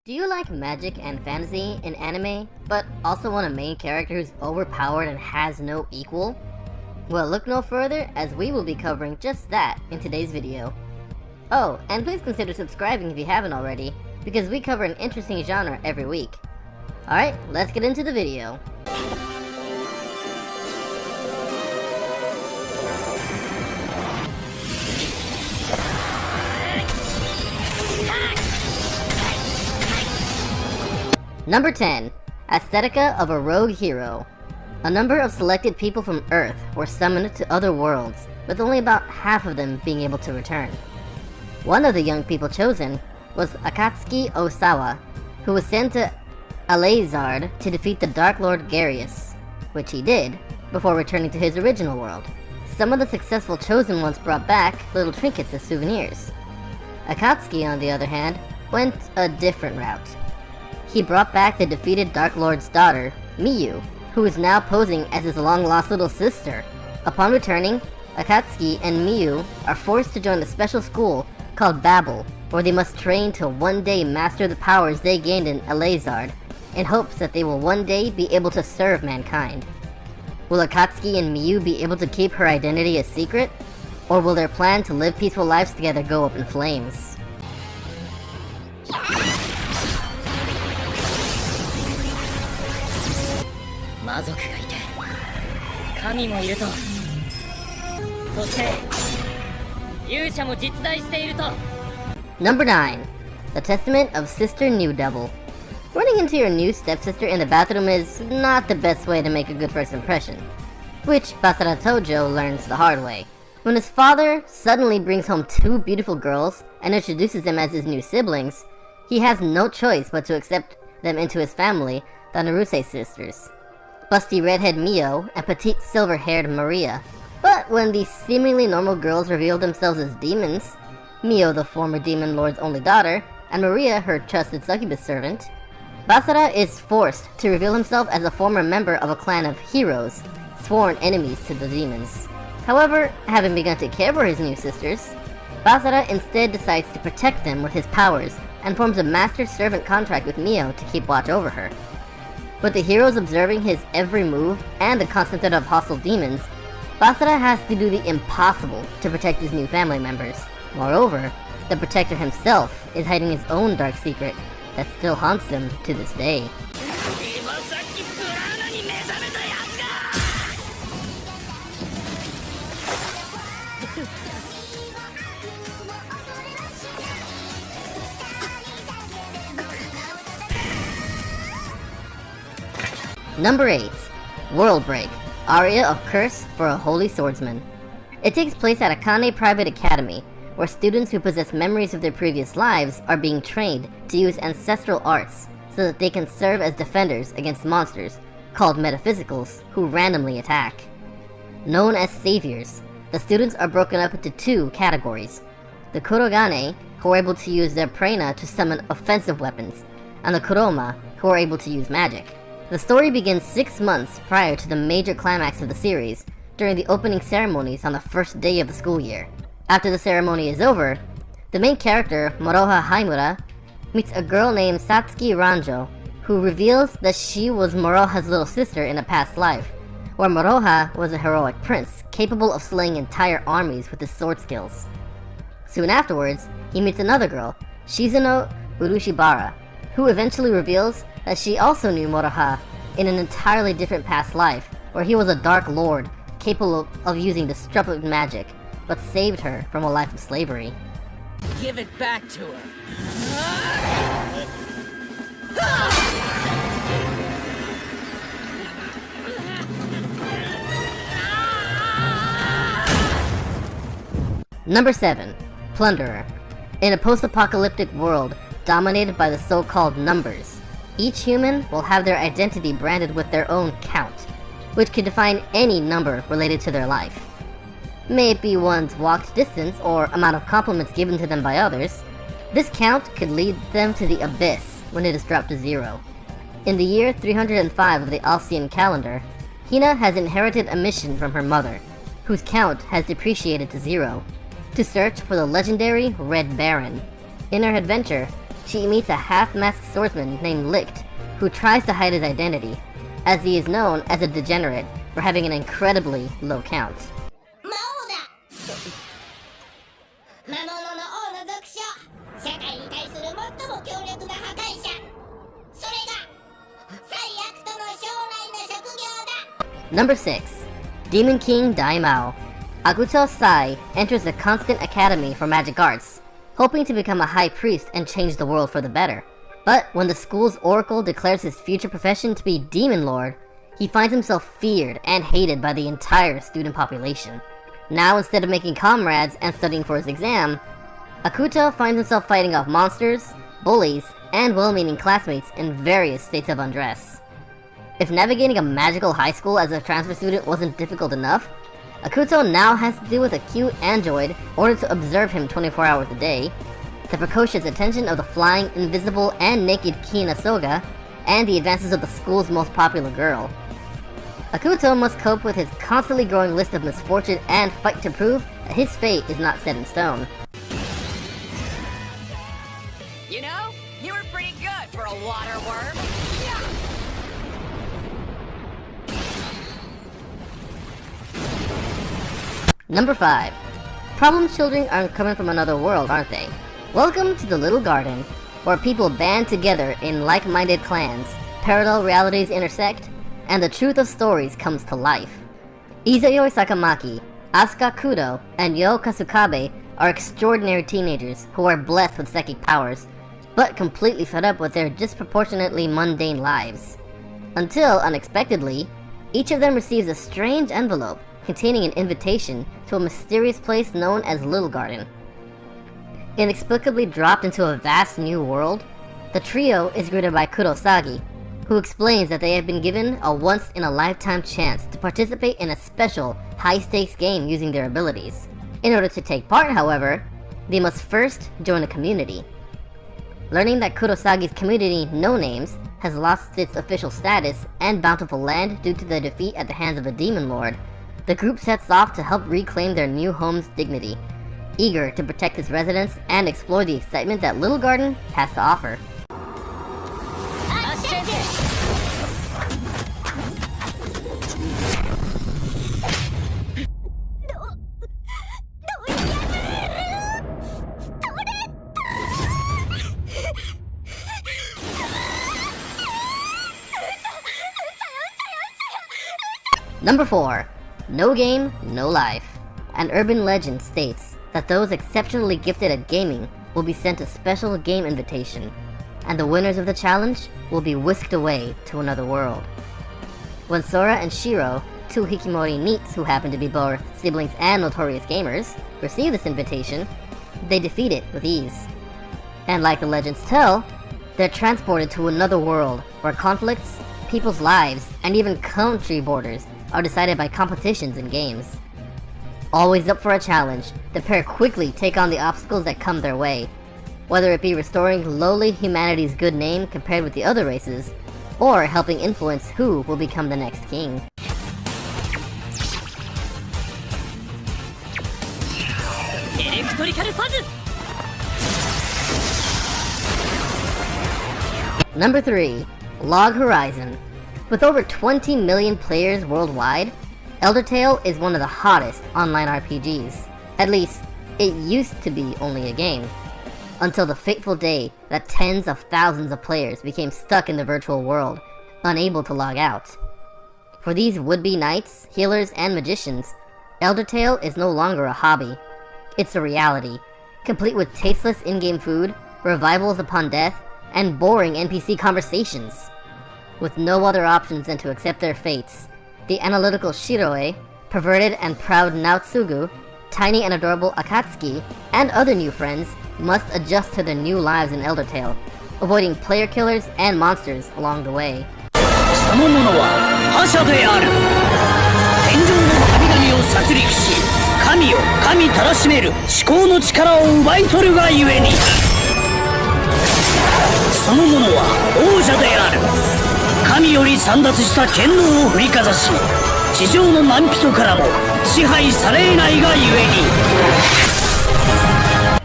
Do you like magic and fantasy in anime, but also want a main character who's overpowered and has no equal? Well, look no further, as we will be covering just that in today's video. Oh, and please consider subscribing if you haven't already, because we cover an interesting genre every week. Alright, let's get into the video. Number 10. Aesthetica of a Rogue Hero. A number of selected people from Earth were summoned to other worlds, with only about half of them being able to return. One of the young people chosen was Akatsuki Osawa, who was sent to Aleazard to defeat the Dark Lord Garius, which he did, before returning to his original world. Some of the successful chosen ones brought back little trinkets as souvenirs. Akatsuki, on the other hand, went a different route. He brought back the defeated Dark Lord's daughter, Miyu, who is now posing as his long-lost little sister. Upon returning, Akatsuki and Miyu are forced to join a special school called Babel, where they must train to one day master the powers they gained in Aleazard, in hopes that they will one day be able to serve mankind. Will Akatsuki and Miyu be able to keep her identity a secret? Or will their plan to live peaceful lives together go up in flames? Number 9. The Testament of Sister New Double. Running into your new stepsister in the bathroom is not the best way to make a good first impression, which Basara Tojo learns the hard way. When his father suddenly brings home two beautiful girls and introduces them as his new siblings, he has no choice but to accept them into his family, the Naruse sisters, busty redhead Mio and petite silver-haired Maria. But when these seemingly normal girls reveal themselves as demons, Mio the former demon lord's only daughter, and Maria her trusted succubus servant, Basara is forced to reveal himself as a former member of a clan of heroes, sworn enemies to the demons. However, having begun to care for his new sisters, Basara instead decides to protect them with his powers and forms a master-servant contract with Mio to keep watch over her. With the heroes observing his every move and the constant threat of hostile demons, Basara has to do the impossible to protect his new family members. Moreover, the Protector himself is hiding his own dark secret that still haunts him to this day. Number 8. World Break. Aria of Curse for a Holy Swordsman. It takes place at a Kane private academy, where students who possess memories of their previous lives are being trained to use ancestral arts so that they can serve as defenders against monsters, called metaphysicals, who randomly attack. Known as saviors, the students are broken up into two categories: the Kurogane, who are able to use their prana to summon offensive weapons, and the Kuroma, who are able to use magic. The story begins 6 months prior to the major climax of the series, during the opening ceremonies on the first day of the school year. After the ceremony is over, the main character, Moroha Haimura, meets a girl named Satsuki Ranjo, who reveals that she was Moroha's little sister in a past life, where Moroha was a heroic prince, capable of slaying entire armies with his sword skills. Soon afterwards, he meets another girl, Shizuno Urushibara, who eventually reveals that she also knew Moroha in an entirely different past life, where he was a dark lord, capable of using destructive magic, but saved her from a life of slavery. Give it back to her. Number 7. Plunderer. In a post-apocalyptic world dominated by the so-called numbers, each human will have their identity branded with their own count, which could define any number related to their life. May it be one's walked distance or amount of compliments given to them by others, this count could lead them to the abyss when it is dropped to 0. In the year 305 of the Alcyon calendar, Hina has inherited a mission from her mother, whose count has depreciated to 0, to search for the legendary Red Baron. In her adventure, she meets a half-masked swordsman named Licht, who tries to hide his identity, as he is known as a degenerate for having an incredibly low count. Number 6. Demon King Daimao. Aguto Sai enters the Constant Academy for Magic Arts, hoping to become a high priest and change the world for the better. But when the school's oracle declares his future profession to be Demon Lord, he finds himself feared and hated by the entire student population. Now, instead of making comrades and studying for his exam, Akuto finds himself fighting off monsters, bullies, and well-meaning classmates in various states of undress. If navigating a magical high school as a transfer student wasn't difficult enough, Akuto now has to deal with a cute android in order to observe him 24 hours a day, the precocious attention of the flying, invisible, and naked Kina Soga, and the advances of the school's most popular girl. Akuto must cope with his constantly growing list of misfortune and fight to prove that his fate is not set in stone. You know, you were pretty good for a water worm. Number 5. Problem children are coming from another world, aren't they? Welcome to the Little Garden, where people band together in like-minded clans, parallel realities intersect, and the truth of stories comes to life. Izayoi Sakamaki, Asuka Kudo, and Yo Kasukabe are extraordinary teenagers who are blessed with psychic powers, but completely fed up with their disproportionately mundane lives. Until, unexpectedly, each of them receives a strange envelope containing an invitation to a mysterious place known as Little Garden. Inexplicably dropped into a vast new world, the trio is greeted by Kurosagi, who explains that they have been given a once-in-a-lifetime chance to participate in a special, high-stakes game using their abilities. In order to take part, however, they must first join a community. Learning that Kurosagi's community, No Names, has lost its official status and bountiful land due to the defeat at the hands of a demon lord, the group sets off to help reclaim their new home's dignity, eager to protect its residents and explore the excitement that Little Garden has to offer. Number 4. No Game, No Life. An urban legend states that those exceptionally gifted at gaming will be sent a special game invitation, and the winners of the challenge will be whisked away to another world. When Sora and Shiro, two Hikimori NEETs who happen to be both siblings and notorious gamers, receive this invitation, they defeat it with ease. And like the legends tell, they're transported to another world where conflicts, people's lives, and even country borders are decided by competitions in games. Always up for a challenge, the pair quickly take on the obstacles that come their way, whether it be restoring lowly humanity's good name compared with the other races, or helping influence who will become the next king. Number 3. Log Horizon. With over 20 million players worldwide, Elder Tale is one of the hottest online RPGs. At least, it used to be only a game. Until the fateful day that tens of thousands of players became stuck in the virtual world, unable to log out. For these would-be knights, healers, and magicians, Elder Tale is no longer a hobby. It's a reality, complete with tasteless in-game food, revivals upon death, and boring NPC conversations. With no other options than to accept their fates, the analytical Shiroe, perverted and proud Naotsugu, tiny and adorable Akatsuki, and other new friends must adjust to their new lives in Elder Tale, avoiding player killers and monsters along the way.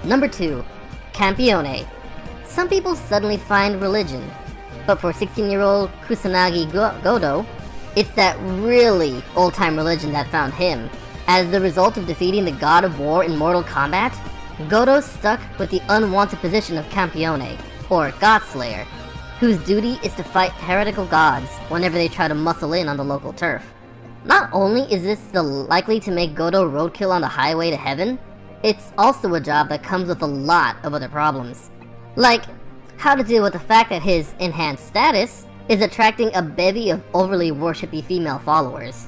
Number 2. Campione. some people suddenly find religion. But for 16-year-old Kusanagi Godo, it's that really old-time religion that found him. As the result of defeating the god of war in Mortal Kombat, Godo's stuck with the unwanted position of Campione, or God Slayer, whose duty is to fight heretical gods whenever they try to muscle in on the local turf. Not only is this likely to make Godo roadkill on the highway to heaven, it's also a job that comes with a lot of other problems. Like, how to deal with the fact that his enhanced status is attracting a bevy of overly worshipy female followers.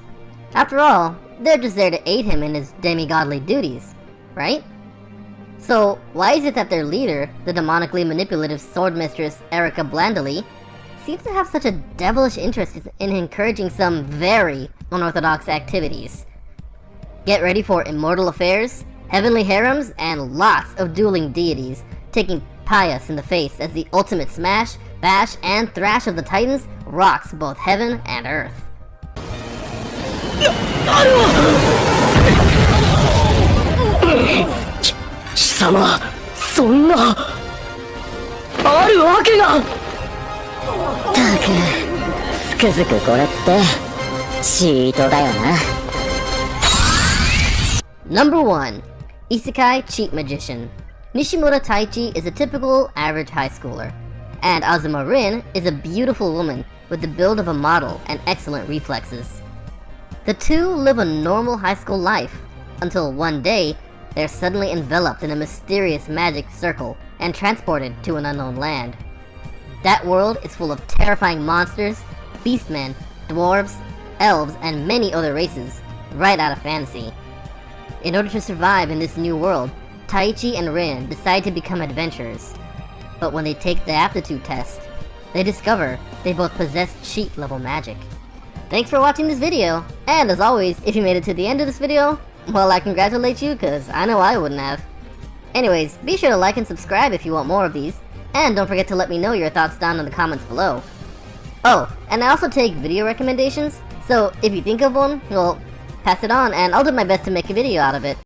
After all, they're just there to aid him in his demigodly duties, right? So, why is it that their leader, the demonically manipulative swordmistress Erica Blandely, seems to have such a devilish interest in encouraging some very unorthodox activities? Get ready for immortal affairs, heavenly harems, and lots of dueling deities, taking Pius in the face as the ultimate smash, bash, and thrash of the Titans rocks both heaven and earth. 貴様、そんなあるわけが。たく、つくづくこれってチートだよな。Number 1. Isekai Cheat Magician. Nishimura Taichi is a typical average high schooler, and Azuma Rin is a beautiful woman with the build of a model and excellent reflexes. The two live a normal high school life, until one day, they're suddenly enveloped in a mysterious magic circle and transported to an unknown land. That world is full of terrifying monsters, beastmen, dwarves, elves, and many other races, right out of fantasy. In order to survive in this new world, Taichi and Rin decide to become adventurers. But when they take the aptitude test, they discover they both possess cheat-level magic. Thanks for watching this video, and as always, if you made it to the end of this video, well, I congratulate you, cause I know I wouldn't have. Anyways, be sure to like and subscribe if you want more of these, and don't forget to let me know your thoughts down in the comments below. Oh, and I also take video recommendations, so if you think of one, well, pass it on and I'll do my best to make a video out of it.